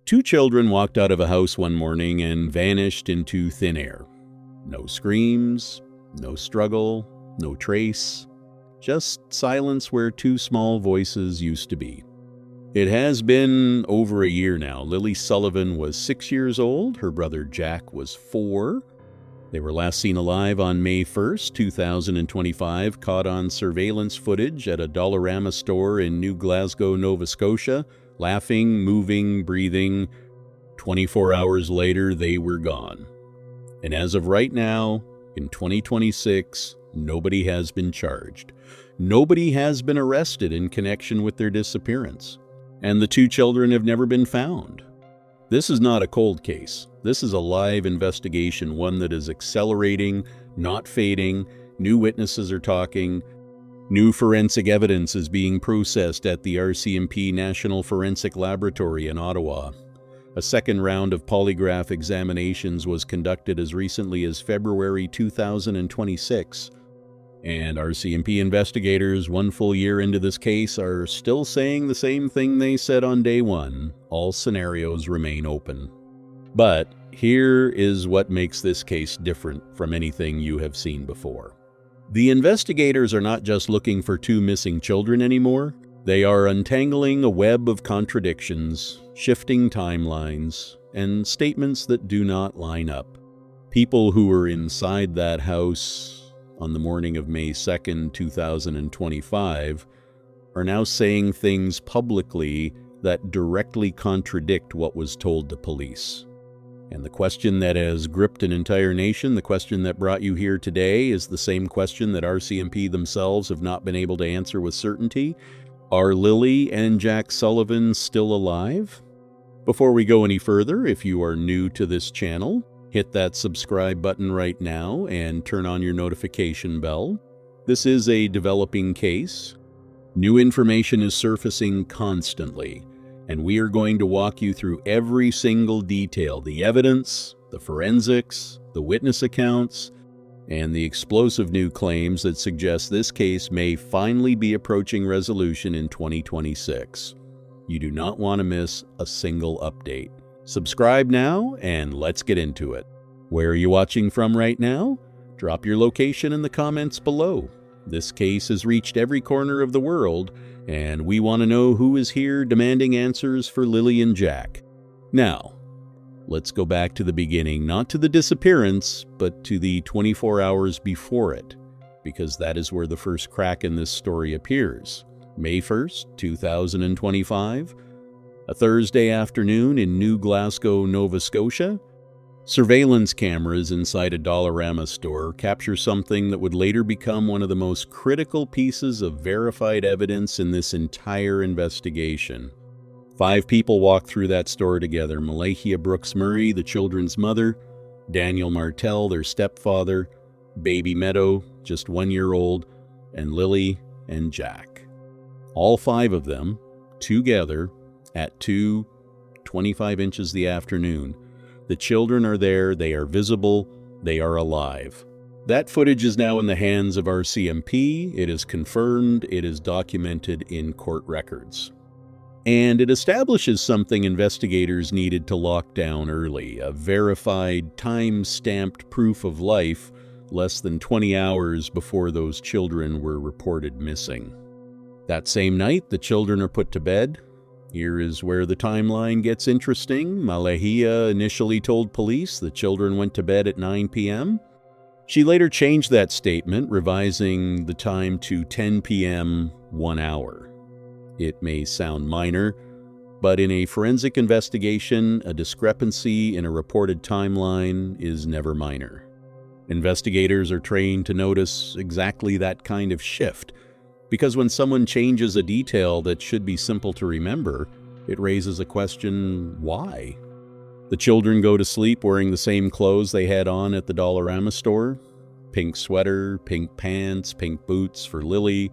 Two children walked out of a house one morning and vanished into thin air. No screams, no struggle, no trace, just silence where two small voices used to be. It has been over a year now. Lilly Sullivan was 6 years old. Her brother Jack was 4. They were last seen alive on May 1st, 2025, caught on surveillance footage at a Dollarama store in New Glasgow, Nova Scotia, laughing, moving, breathing. 24 hours later, they were gone. And as of right now, in 2026, nobody has been charged. Nobody has been arrested in connection with their disappearance. And the two children have never been found. This is not a cold case. This is a live investigation, one that is accelerating, not fading. New witnesses are talking. New forensic evidence is being processed at the RCMP National Forensic Laboratory in Ottawa. A second round of polygraph examinations was conducted as recently as February 2026. And RCMP investigators, 1 full year into this case, are still saying the same thing they said on day one. All scenarios remain open. But here is what makes this case different from anything you have seen before. The investigators are not just looking for two missing children anymore. They are untangling a web of contradictions, shifting timelines, and statements that do not line up. People who were inside that house on the morning of May 2nd, 2025, are now saying things publicly that directly contradict what was told to police. And the question that has gripped an entire nation, the question that brought you here today, is the same question that RCMP themselves have not been able to answer with certainty. Are Lilly and Jack Sullivan still alive? Before we go any further, if you are new to this channel, hit that subscribe button right now and turn on your notification bell. This is a developing case. New information is surfacing constantly, and we are going to walk you through every single detail, the evidence, the forensics, the witness accounts, and the explosive new claims that suggest this case may finally be approaching resolution in 2026. You do not want to miss a single update. Subscribe now, and let's get into it. Where are you watching from right now? Drop your location in the comments below. This case has reached every corner of the world, and we want to know who is here demanding answers for Lilly and Jack. Now, let's go back to the beginning, not to the disappearance, but to the 24 hours before it, because that is where the first crack in this story appears. May 1st, 2025, a Thursday afternoon in New Glasgow, Nova Scotia. Surveillance cameras inside a Dollarama store capture something that would later become one of the most critical pieces of verified evidence in this entire investigation. 5 people walk through that store together: Malahia Brooks Murray, the children's mother; Daniel Martell, their stepfather; baby Meadow, just 1 year old; and Lilly and Jack. All 5 of them, together, at 2:25 inches the afternoon. The children are there, they are visible, they are alive. That footage is now in the hands of RCMP. It is confirmed, it is documented in court records. And it establishes something investigators needed to lock down early: a verified, time-stamped proof of life less than 20 hours before those children were reported missing. That same night, the children are put to bed. Here is where the timeline gets interesting. Malahia initially told police the children went to bed at 9 p.m. She later changed that statement, revising the time to 10 p.m. 1 hour. It may sound minor, but in a forensic investigation, a discrepancy in a reported timeline is never minor. Investigators are trained to notice exactly that kind of shift, because when someone changes a detail that should be simple to remember, it raises a question: why? The children go to sleep wearing the same clothes they had on at the Dollarama store. Pink sweater, pink pants, pink boots for Lilly,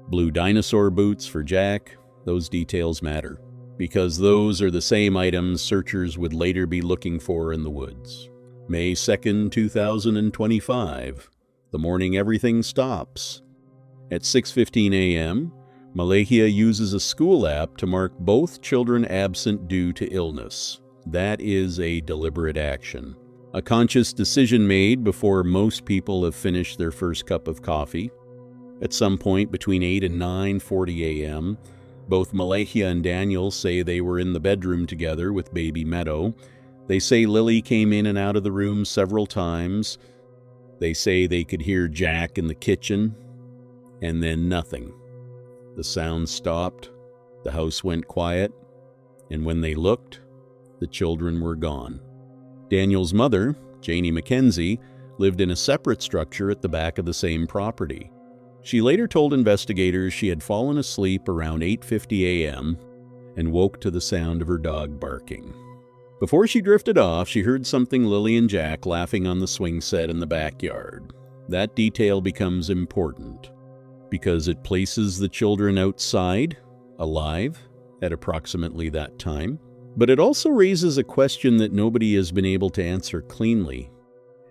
blue dinosaur boots for Jack. Those details matter, because those are the same items searchers would later be looking for in the woods. May 2nd, 2025, the morning everything stops. At 6:15 a.m., Malahia uses a school app to mark both children absent due to illness. That is a deliberate action. A conscious decision made before most people have finished their first cup of coffee. At some point between 8 and 9:40 a.m., both Malahia and Daniel say they were in the bedroom together with baby Meadow. They say Lily came in and out of the room several times. They say they could hear Jack in the kitchen, and then nothing. The sound stopped, the house went quiet, and when they looked, the children were gone. Daniel's mother, Janie McKenzie, lived in a separate structure at the back of the same property. She later told investigators she had fallen asleep around 8:50 a.m. and woke to the sound of her dog barking. Before she drifted off, she heard something Lilly and Jack laughing on the swing set in the backyard. That detail becomes important because it places the children outside, alive, at approximately that time. But it also raises a question that nobody has been able to answer cleanly.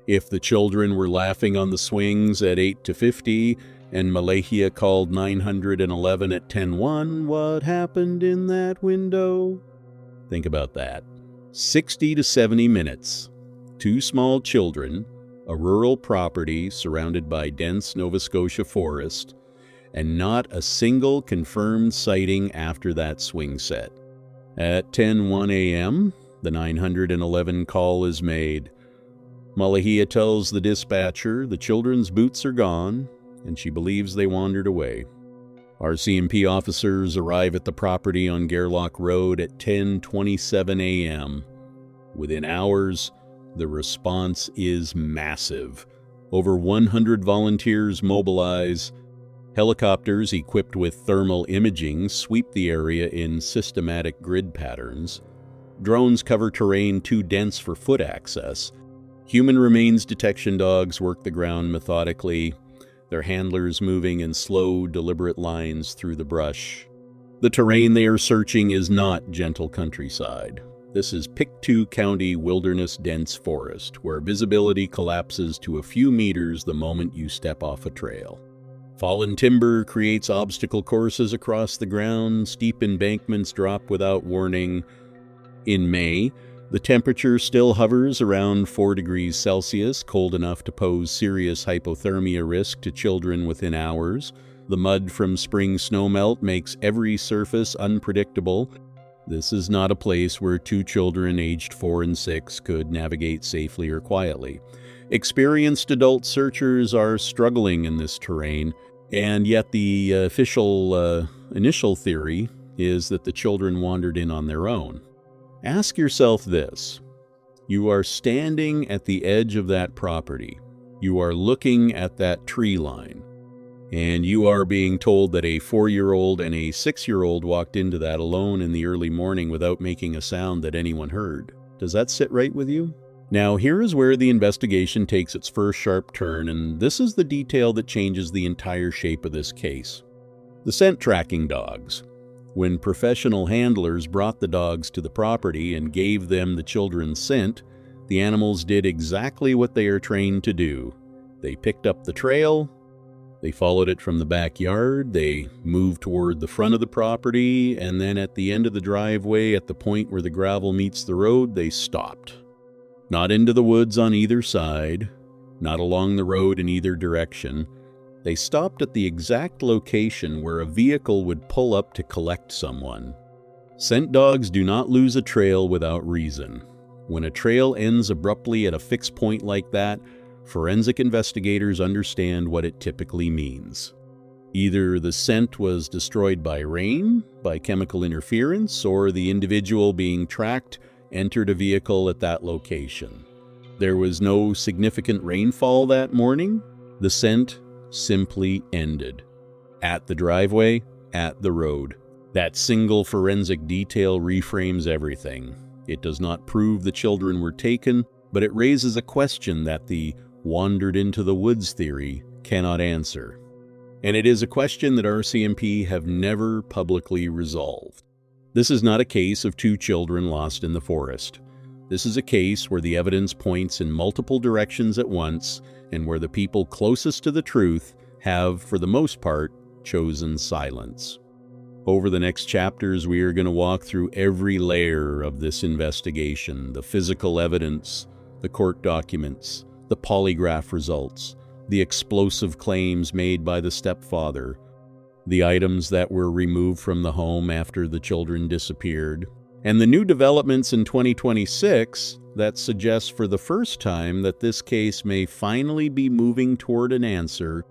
If the children were laughing on the swings at 8:50 and Malahia called 911 at 10:01, what happened in that window? Think about that. 60 to 70 minutes. Two small children, a rural property surrounded by dense Nova Scotia forest, and not a single confirmed sighting after that swing set. At 10:01 a.m., the 911 call is made. Malahia tells the dispatcher the children's boots are gone, and she believes they wandered away. RCMP officers arrive at the property on Gairloch Road at 10:27 a.m. Within hours, the response is massive. Over 100 volunteers mobilize. Helicopters equipped with thermal imaging sweep the area in systematic grid patterns. Drones cover terrain too dense for foot access. Human remains detection dogs work the ground methodically, their handlers moving in slow, deliberate lines through the brush. The terrain they are searching is not gentle countryside. This is Pictou County wilderness dense forest, where visibility collapses to a few meters the moment you step off a trail. Fallen timber creates obstacle courses across the ground, steep embankments drop without warning. In May, the temperature still hovers around 4 degrees Celsius, cold enough to pose serious hypothermia risk to children within hours. The mud from spring snowmelt makes every surface unpredictable. This is not a place where two children aged 4 and 6 could navigate safely or quietly. Experienced adult searchers are struggling in this terrain, and yet the official initial theory is that the children wandered in on their own. Ask yourself this. You are standing at the edge of that property. You are looking at that tree line. And you are being told that a 4-year-old and a 6-year-old walked into that alone in the early morning without making a sound that anyone heard. Does that sit right with you? Now, here is where the investigation takes its first sharp turn, and this is the detail that changes the entire shape of this case. The scent tracking dogs. When professional handlers brought the dogs to the property and gave them the children's scent, the animals did exactly what they are trained to do. They picked up the trail, they followed it from the backyard, they moved toward the front of the property, and then at the end of the driveway, at the point where the gravel meets the road, they stopped. Not into the woods on either side, not along the road in either direction. They stopped at the exact location where a vehicle would pull up to collect someone. Scent dogs do not lose a trail without reason. When a trail ends abruptly at a fixed point like that, forensic investigators understand what it typically means. Either the scent was destroyed by rain, by chemical interference, or the individual being tracked entered a vehicle at that location. There was no significant rainfall that morning. The scent simply ended. At the driveway, at the road. That single forensic detail reframes everything. It does not prove the children were taken, but it raises a question that the wandered into the woods theory cannot answer. And it is a question that RCMP have never publicly resolved. This is not a case of two children lost in the forest. This is a case where the evidence points in multiple directions at once and where the people closest to the truth have, for the most part, chosen silence. Over the next chapters, we are going to walk through every layer of this investigation, the physical evidence, the court documents, the polygraph results, the explosive claims made by the stepfather, the items that were removed from the home after the children disappeared, and the new developments in 2026 that suggest for the first time that this case may finally be moving toward an answer,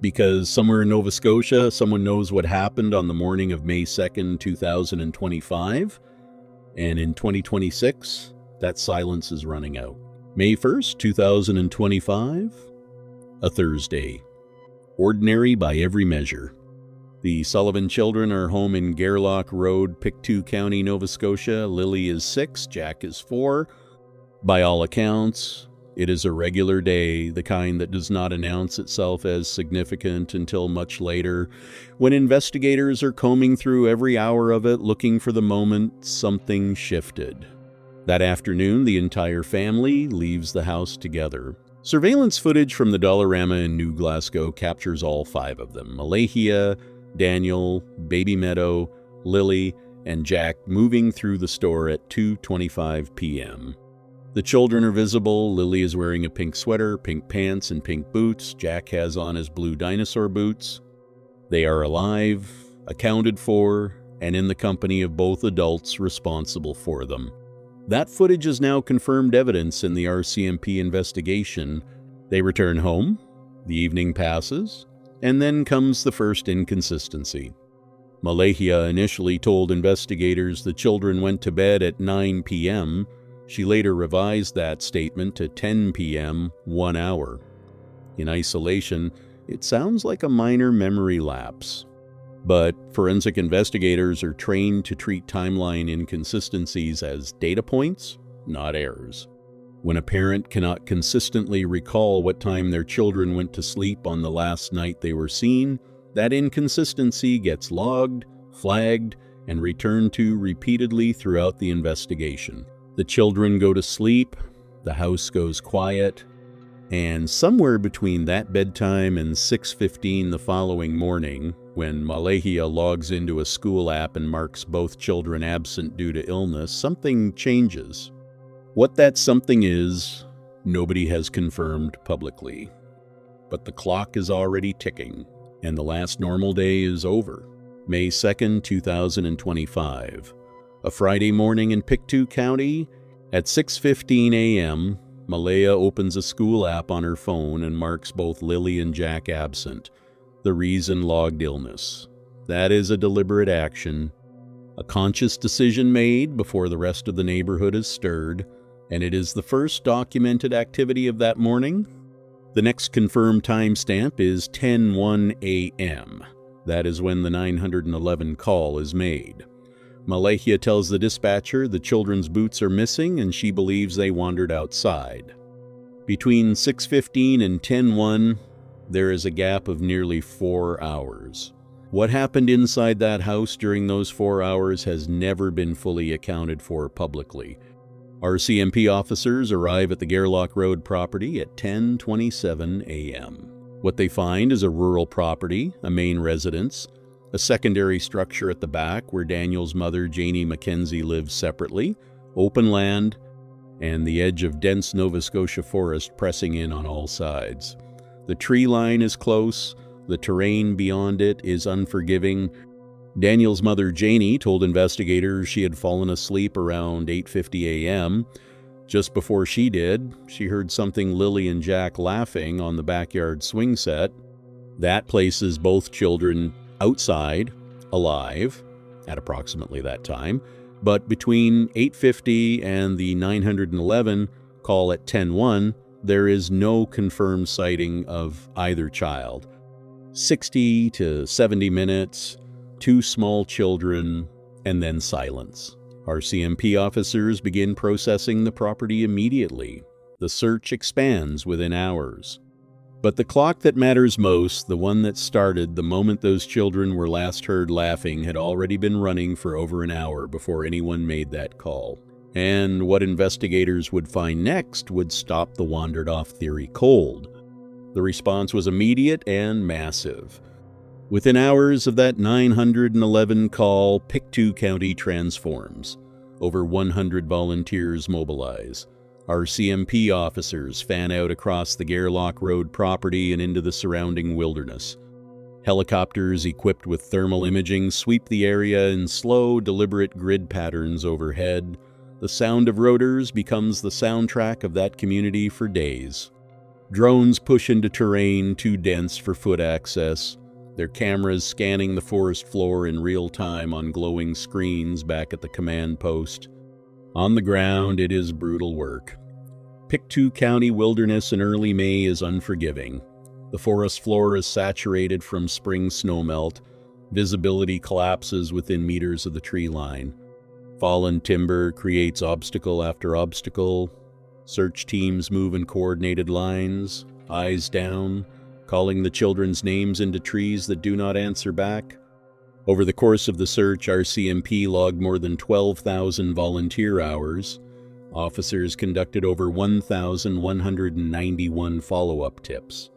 because somewhere in Nova Scotia, someone knows what happened on the morning of May 2nd, 2025, and in 2026, that silence is running out. May 1st, 2025, a Thursday. Ordinary by every measure. The Sullivan children are home in Gairloch Road, Pictou County, Nova Scotia. Lilly is 6, Jack is 4. By all accounts, it is a regular day, the kind that does not announce itself as significant until much later, when investigators are combing through every hour of it looking for the moment something shifted. That afternoon, the entire family leaves the house together. Surveillance footage from the Dollarama in New Glasgow captures all 5 of them: Malahia, Daniel, Baby Meadow, Lilly, and Jack moving through the store at 2:25 p.m. The children are visible. Lilly is wearing a pink sweater, pink pants, and pink boots. Jack has on his blue dinosaur boots. They are alive, accounted for, and in the company of both adults responsible for them. That footage is now confirmed evidence in the RCMP investigation. They return home, the evening passes, and then comes the first inconsistency. Malahia initially told investigators the children went to bed at 9 p.m. She later revised that statement to 10 p.m., 1 hour. In isolation, it sounds like a minor memory lapse. But forensic investigators are trained to treat timeline inconsistencies as data points, not errors. When a parent cannot consistently recall what time their children went to sleep on the last night they were seen, that inconsistency gets logged, flagged, and returned to repeatedly throughout the investigation. The children go to sleep, the house goes quiet, and somewhere between that bedtime and 6:15 the following morning, when Malahia logs into a school app and marks both children absent due to illness, something changes. What that something is, nobody has confirmed publicly. But the clock is already ticking, and the last normal day is over. May 2nd, 2025. A Friday morning in Pictou County, at 6:15 a.m., Malahia opens a school app on her phone and marks both Lilly and Jack absent. The reason: logged illness. That is a deliberate action, a conscious decision made before the rest of the neighborhood is stirred, and it is the first documented activity of that morning. The next confirmed timestamp is 10:01 a.m. That is when the 911 call is made. Malahia tells the dispatcher the children's boots are missing and she believes they wandered outside. Between 6:15 and 10:01, there is a gap of nearly 4 hours. What happened inside that house during those 4 hours has never been fully accounted for publicly. RCMP officers arrive at the Gairloch Road property at 10:27 a.m. What they find is a rural property, a main residence, a secondary structure at the back where Daniel's mother, Janie Mackenzie, lives separately, open land, and the edge of dense Nova Scotia forest pressing in on all sides. The tree line is close, the terrain beyond it is unforgiving. Daniel's mother, Janie, told investigators she had fallen asleep around 8:50 a.m. Just before she did, she heard something Lilly and Jack laughing on the backyard swing set. That places both children outside, alive, at approximately that time, but between 8:50 and the 911 call at 10:01, there is no confirmed sighting of either child. 60 to 70 minutes, 2 small children, and then silence. RCMP officers begin processing the property immediately. The search expands within hours. But the clock that matters most, the one that started the moment those children were last heard laughing, had already been running for over an hour before anyone made that call. And what investigators would find next would stop the wandered-off theory cold. The response was immediate and massive. Within hours of that 911 call, Pictou County transforms. Over 100 volunteers mobilize. RCMP officers fan out across the Gairloch Road property and into the surrounding wilderness. Helicopters equipped with thermal imaging sweep the area in slow, deliberate grid patterns overhead. The sound of rotors becomes the soundtrack of that community for days. Drones push into terrain too dense for foot access, their cameras scanning the forest floor in real time on glowing screens back at the command post. On the ground, it is brutal work. Pictou County wilderness in early May is unforgiving. The forest floor is saturated from spring snowmelt. Visibility collapses within meters of the tree line. Fallen timber creates obstacle after obstacle. Search teams move in coordinated lines, eyes down, calling the children's names into trees that do not answer back. Over the course of the search, RCMP logged more than 12,000 volunteer hours. Officers conducted over 1,191 follow-up tips.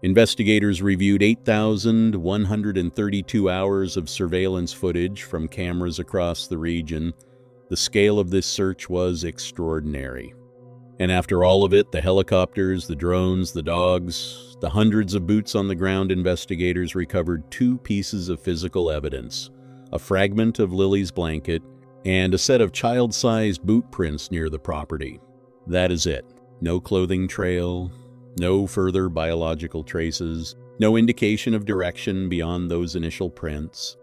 Investigators reviewed 8,132 hours of surveillance footage from cameras across the region. The scale of this search was extraordinary. And after all of it, the helicopters, the drones, the dogs, the hundreds of boots on the ground, investigators recovered 2 pieces of physical evidence: a fragment of Lilly's blanket and a set of child-sized boot prints near the property. That is it. No clothing trail, no further biological traces, no indication of direction beyond those initial prints.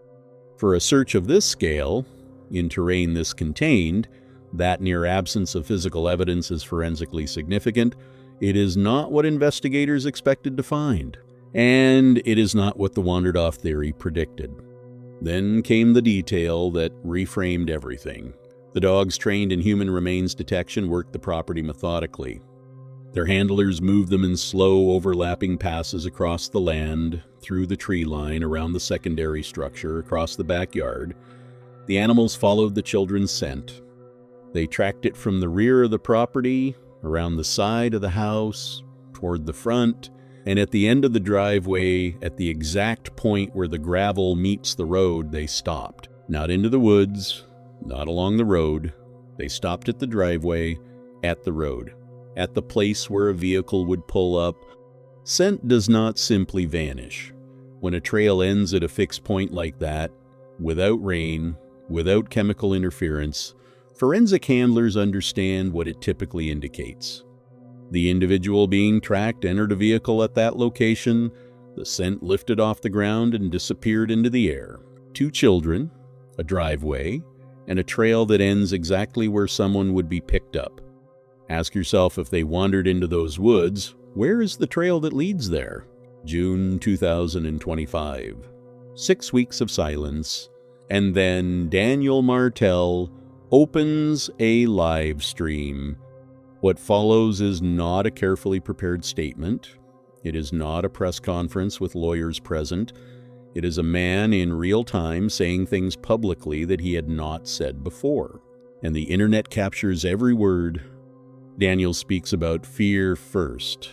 For a search of this scale, in terrain this contained, that near absence of physical evidence is forensically significant. It is not what investigators expected to find, and it is not what the wandered-off theory predicted. Then came the detail that reframed everything. The dogs trained in human remains detection worked the property methodically. Their handlers moved them in slow, overlapping passes across the land, through the tree line, around the secondary structure, across the backyard. The animals followed the children's scent. They tracked it from the rear of the property, around the side of the house, toward the front, and at the end of the driveway, at the exact point where the gravel meets the road, they stopped. Not into the woods, not along the road. They stopped at the driveway, at the road, at the place where a vehicle would pull up. Scent does not simply vanish. When a trail ends at a fixed point like that, without rain, without chemical interference, forensic handlers understand what it typically indicates. The individual being tracked entered a vehicle at that location, the scent lifted off the ground and disappeared into the air. 2 children, a driveway, and a trail that ends exactly where someone would be picked up. Ask yourself, if they wandered into those woods, where is the trail that leads there? June 2025. 6 weeks of silence, and then Daniel Martel opens a live stream. What follows is not a carefully prepared statement. It is not a press conference with lawyers present. It is a man in real time saying things publicly that he had not said before. And the internet captures every word. Daniel speaks about fear first.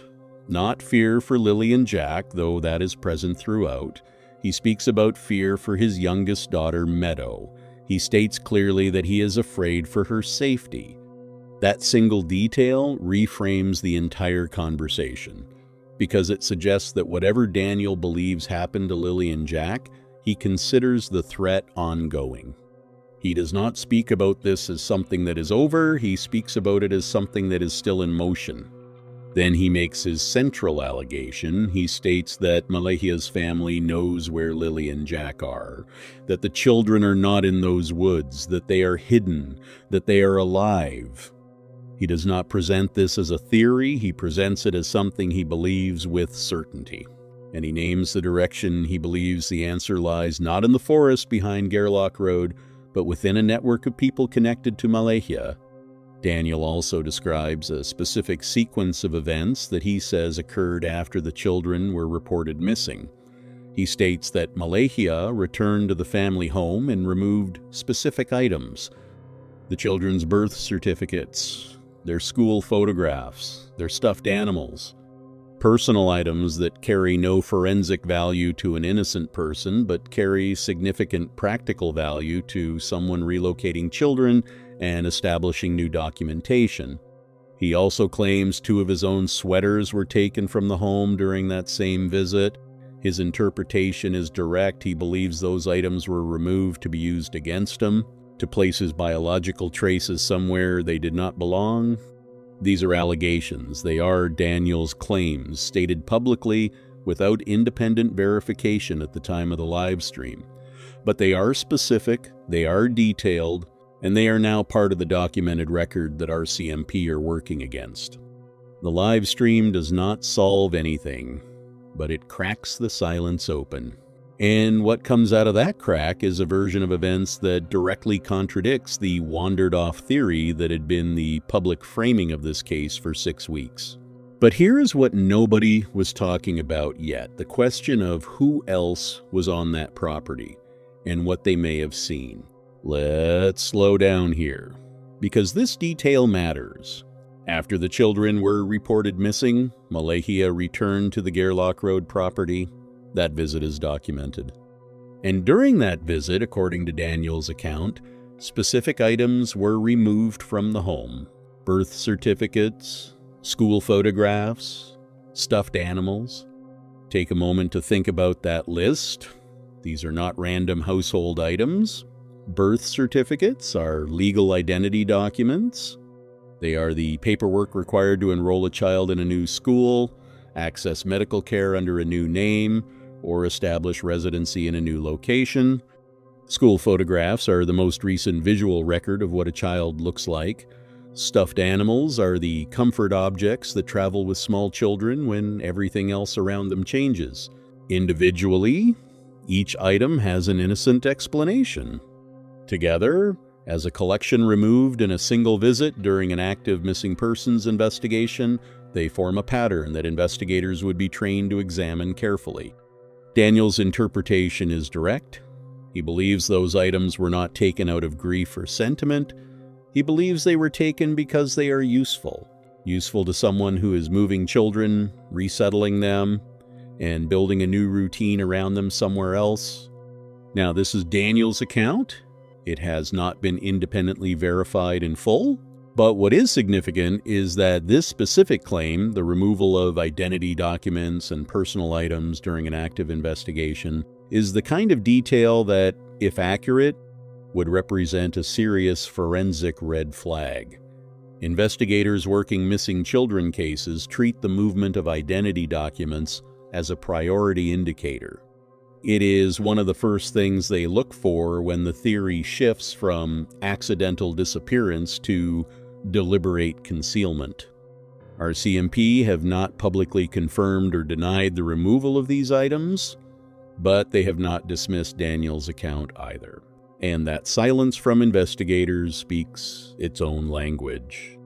Not fear for Lilly and Jack, though that is present throughout. He speaks about fear for his youngest daughter, Meadow. He states clearly that he is afraid for her safety. That single detail reframes the entire conversation, because it suggests that whatever Daniel believes happened to Lilly and Jack, he considers the threat ongoing. He does not speak about this as something that is over, he speaks about it as something that is still in motion. Then he makes his central allegation. He states that Malehia's family knows where Lilly and Jack are, that the children are not in those woods, that they are hidden, that they are alive. He does not present this as a theory, he presents it as something he believes with certainty. And he names the direction he believes the answer lies, not in the forest behind Gairloch Road, but within a network of people connected to Malehia. Daniel also describes a specific sequence of events that he says occurred after the children were reported missing. He states that Malehia returned to the family home and removed specific items: the children's birth certificates, their school photographs, their stuffed animals. Personal items that carry no forensic value to an innocent person, but carry significant practical value to someone relocating children and establishing new documentation. He also claims 2 of his own sweaters were taken from the home during that same visit. His interpretation is direct. He believes those items were removed to be used against him, to place his biological traces somewhere they did not belong. These are allegations. They are Daniel's claims, stated publicly without independent verification at the time of the live stream. But they are specific, they are detailed, and they are now part of the documented record that our CMP are working against. The live stream does not solve anything, but it cracks the silence open. And what comes out of that crack is a version of events that directly contradicts the wandered-off theory that had been the public framing of this case for 6 weeks. But here is what nobody was talking about yet, the question of who else was on that property and what they may have seen. Let's slow down here, because this detail matters. After the children were reported missing, Malahia returned to the Gairloch Road property. That visit is documented. And during that visit, according to Daniel's account, specific items were removed from the home. Birth certificates, school photographs, stuffed animals. Take a moment to think about that list. These are not random household items. Birth certificates are legal identity documents. They are the paperwork required to enroll a child in a new school, access medical care under a new name, or establish residency in a new location. School photographs are the most recent visual record of what a child looks like. Stuffed animals are the comfort objects that travel with small children when everything else around them changes. Individually, each item has an innocent explanation. Together, as a collection removed in a single visit during an active missing persons investigation, they form a pattern that investigators would be trained to examine carefully. Daniel's interpretation is direct. He believes those items were not taken out of grief or sentiment. He believes they were taken because they are useful to someone who is moving children, resettling them, and building a new routine around them somewhere else. Now, this is Daniel's account. It has not been independently verified in full, but what is significant is that this specific claim, the removal of identity documents and personal items during an active investigation, is the kind of detail that, if accurate, would represent a serious forensic red flag. Investigators working missing children cases treat the movement of identity documents as a priority indicator. It is one of the first things they look for when the theory shifts from accidental disappearance to deliberate concealment. Our CMP have not publicly confirmed or denied the removal of these items, but they have not dismissed Daniel's account either. And that silence from investigators speaks its own language.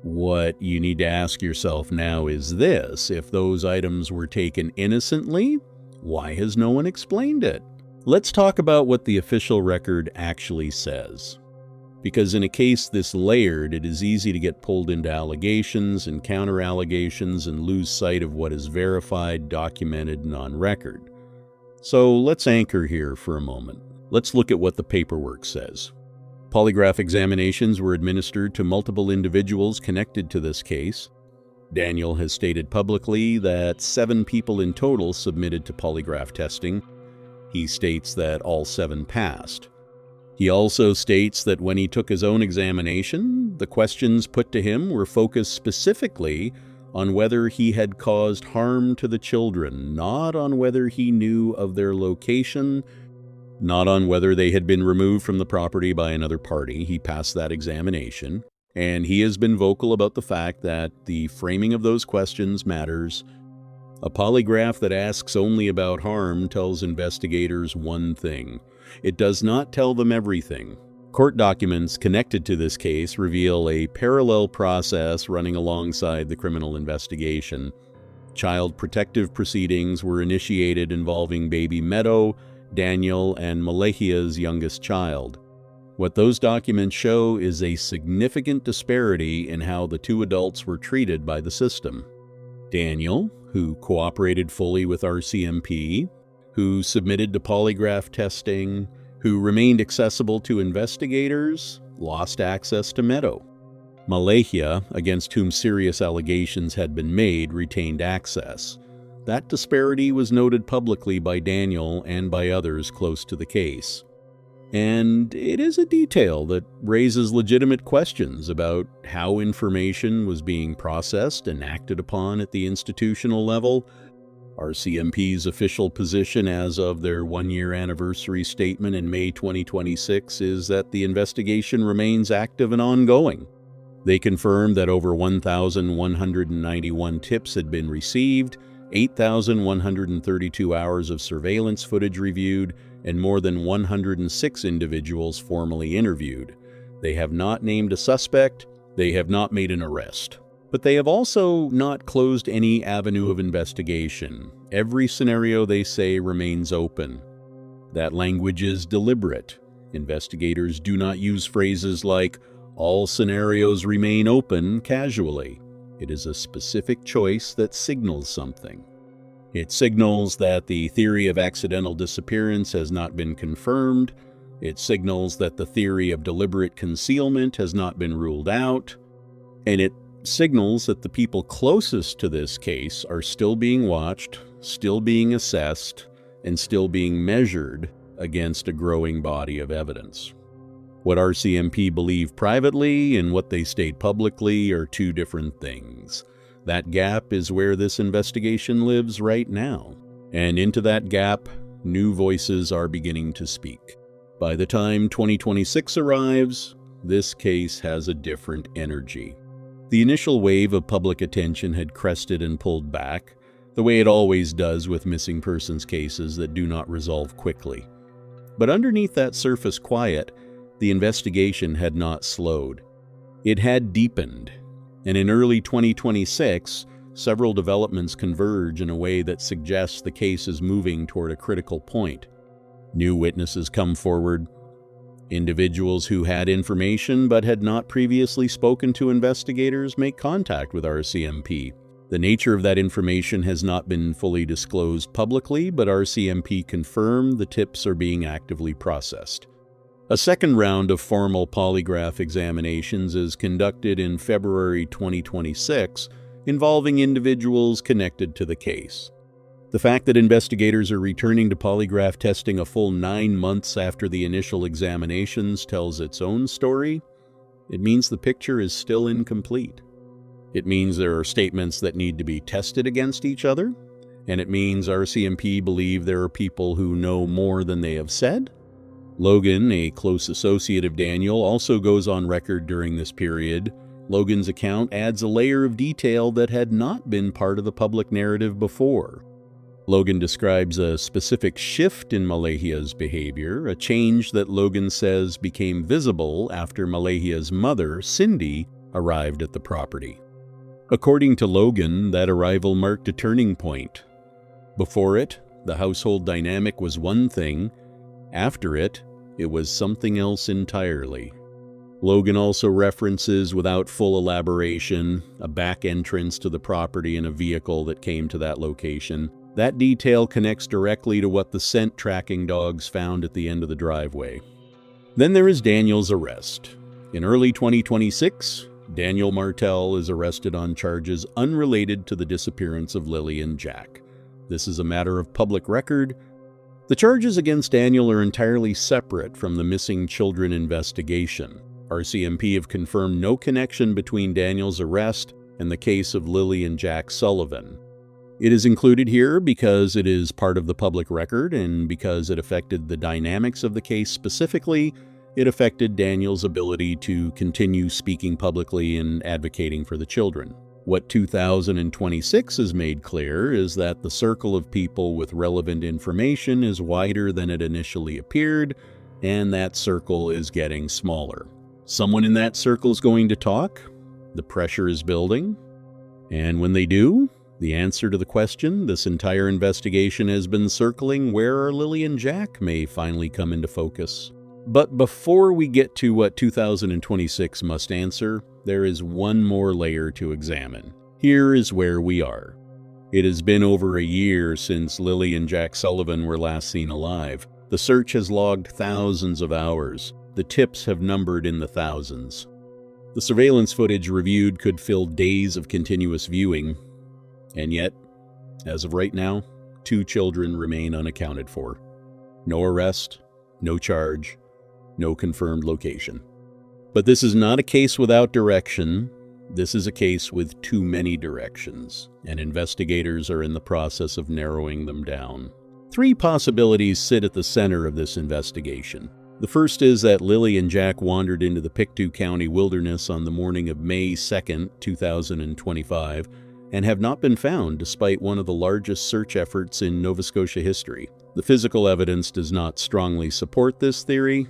What you need to ask yourself now is this: if those items were taken innocently, why has no one explained it? Let's talk about what the official record actually says. Because in a case this layered, it is easy to get pulled into allegations and counter-allegations and lose sight of what is verified, documented, and on record. So let's anchor here for a moment. Let's look at what the paperwork says. Polygraph examinations were administered to multiple individuals connected to this case. Daniel has stated publicly that 7 people in total submitted to polygraph testing. He states that all 7 passed. He also states that when he took his own examination, the questions put to him were focused specifically on whether he had caused harm to the children, not on whether he knew of their location, not on whether they had been removed from the property by another party. He passed that examination, and he has been vocal about the fact that the framing of those questions matters. A polygraph that asks only about harm tells investigators one thing. It does not tell them everything. Court documents connected to this case reveal a parallel process running alongside the criminal investigation. Child protective proceedings were initiated involving baby Meadow, Daniel, and Malahia's youngest child. What those documents show is a significant disparity in how the 2 adults were treated by the system. Daniel, who cooperated fully with RCMP, who submitted to polygraph testing, who remained accessible to investigators, lost access to Meadow. Malahia, against whom serious allegations had been made, retained access. That disparity was noted publicly by Daniel and by others close to the case. And it is a detail that raises legitimate questions about how information was being processed and acted upon at the institutional level. RCMP's official position as of their one-year anniversary statement in May 2026 is that the investigation remains active and ongoing. They confirmed that over 1,191 tips had been received, 8,132 hours of surveillance footage reviewed, and more than 106 individuals formally interviewed. They have not named a suspect, they have not made an arrest. But they have also not closed any avenue of investigation. Every scenario, they say, remains open. That language is deliberate. Investigators do not use phrases like, "all scenarios remain open," casually. It is a specific choice that signals something. It signals that the theory of accidental disappearance has not been confirmed. It signals that the theory of deliberate concealment has not been ruled out. And it signals that the people closest to this case are still being watched, still being assessed, and still being measured against a growing body of evidence. What RCMP believe privately and what they state publicly are two different things. That gap is where this investigation lives right now. And into that gap, new voices are beginning to speak. By the time 2026 arrives, this case has a different energy. The initial wave of public attention had crested and pulled back, the way it always does with missing persons cases that do not resolve quickly. But underneath that surface quiet, the investigation had not slowed. It had deepened, and in early 2026, several developments converge in a way that suggests the case is moving toward a critical point. New witnesses come forward. Individuals who had information but had not previously spoken to investigators make contact with RCMP. The nature of that information has not been fully disclosed publicly, but RCMP confirmed the tips are being actively processed. A second round of formal polygraph examinations is conducted in February 2026, involving individuals connected to the case. The fact that investigators are returning to polygraph testing a full 9 months after the initial examinations tells its own story. It means the picture is still incomplete. It means there are statements that need to be tested against each other, and it means RCMP believe there are people who know more than they have said. Logan, a close associate of Daniel, also goes on record during this period. Logan's account adds a layer of detail that had not been part of the public narrative before. Logan describes a specific shift in Malahia's behavior, a change that Logan says became visible after Malahia's mother, Cindy, arrived at the property. According to Logan, that arrival marked a turning point. Before it, the household dynamic was one thing. After it, it was something else entirely. Logan also references, without full elaboration, a back entrance to the property and a vehicle that came to that location. That detail connects directly to what the scent tracking dogs found at the end of the driveway. Then there is Daniel's arrest. In early 2026, Daniel Martel is arrested on charges unrelated to the disappearance of Lilly and Jack. This is a matter of public record. The charges against Daniel are entirely separate from the missing children investigation. RCMP have confirmed no connection between Daniel's arrest and the case of Lilly and Jack Sullivan. It is included here because it is part of the public record and because it affected the dynamics of the case specifically. It affected Daniel's ability to continue speaking publicly and advocating for the children. What 2026 has made clear is that the circle of people with relevant information is wider than it initially appeared, and that circle is getting smaller. Someone in that circle is going to talk. The pressure is building. And when they do, the answer to the question this entire investigation has been circling, where are Lilly and Jack, may finally come into focus. But before we get to what 2026 must answer, there is one more layer to examine. Here is where we are. It has been over a year since Lilly and Jack Sullivan were last seen alive. The search has logged thousands of hours. The tips have numbered in the thousands. The surveillance footage reviewed could fill days of continuous viewing, and yet, as of right now, 2 children remain unaccounted for. No arrest, no charge, no confirmed location. But this is not a case without direction. This is a case with too many directions, and investigators are in the process of narrowing them down. 3 possibilities sit at the center of this investigation. The first is that Lilly and Jack wandered into the Pictou County wilderness on the morning of May 2, 2025, and have not been found despite one of the largest search efforts in Nova Scotia history. The physical evidence does not strongly support this theory.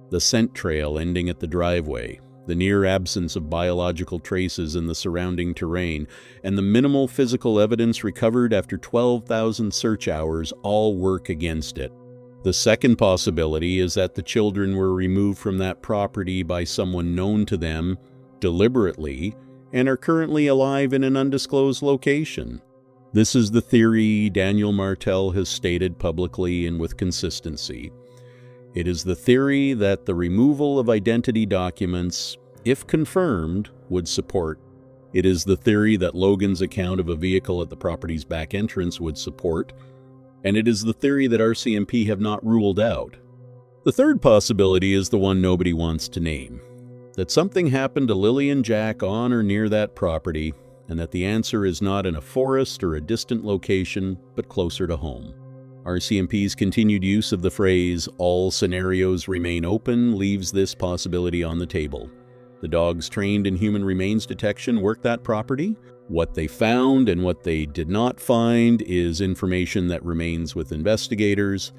The scent trail ending at the driveway, the near absence of biological traces in the surrounding terrain, and the minimal physical evidence recovered after 12,000 search hours all work against it. The second possibility is that the children were removed from that property by someone known to them deliberately and are currently alive in an undisclosed location. This is the theory Daniel Martel has stated publicly and with consistency. It is the theory that the removal of identity documents, if confirmed, would support. It is the theory that Logan's account of a vehicle at the property's back entrance would support. And it is the theory that RCMP have not ruled out. The third possibility is the one nobody wants to name. That something happened to Lilly and Jack on or near that property, and that the answer is not in a forest or a distant location, but closer to home. RCMP's continued use of the phrase, "all scenarios remain open," leaves this possibility on the table. The dogs trained in human remains detection work that property. What they found and what they did not find is information that remains with investigators.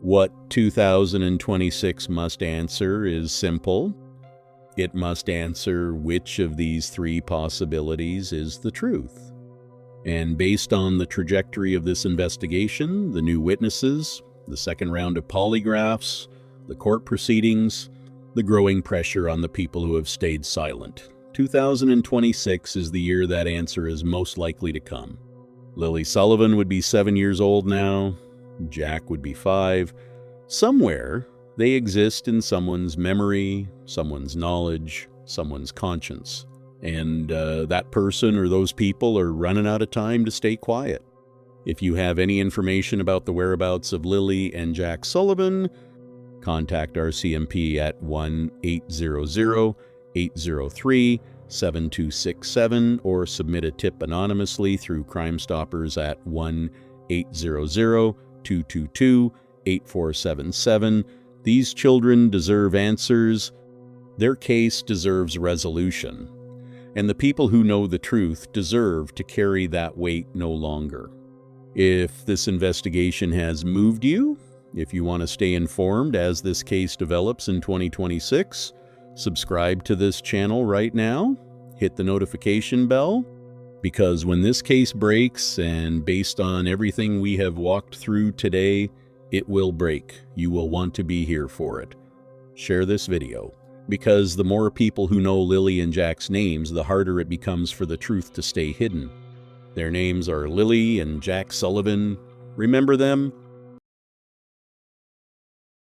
What 2026 must answer is simple. It must answer which of these 3 possibilities is the truth. And based on the trajectory of this investigation, the new witnesses, the second round of polygraphs, the court proceedings, the growing pressure on the people who have stayed silent, 2026 is the year that answer is most likely to come. Lilly Sullivan would be 7 years old now. Jack would be 5. Somewhere, they exist in someone's memory, someone's knowledge, someone's conscience. And that person or those people are running out of time to stay quiet. If you have any information about the whereabouts of Lilly and Jack Sullivan, contact RCMP at 1-800-803-7267 or submit a tip anonymously through Crime Stoppers at 1-800-222-8477. These children deserve answers. Their case deserves resolution. And the people who know the truth deserve to carry that weight no longer. If this investigation has moved you, if you want to stay informed as this case develops in 2026, subscribe to this channel right now, hit the notification bell, because when this case breaks, and based on everything we have walked through today, it will break. You will want to be here for it. Share this video, because the more people who know Lilly and Jack's names, the harder it becomes for the truth to stay hidden. Their names are Lilly and Jack Sullivan. Remember them?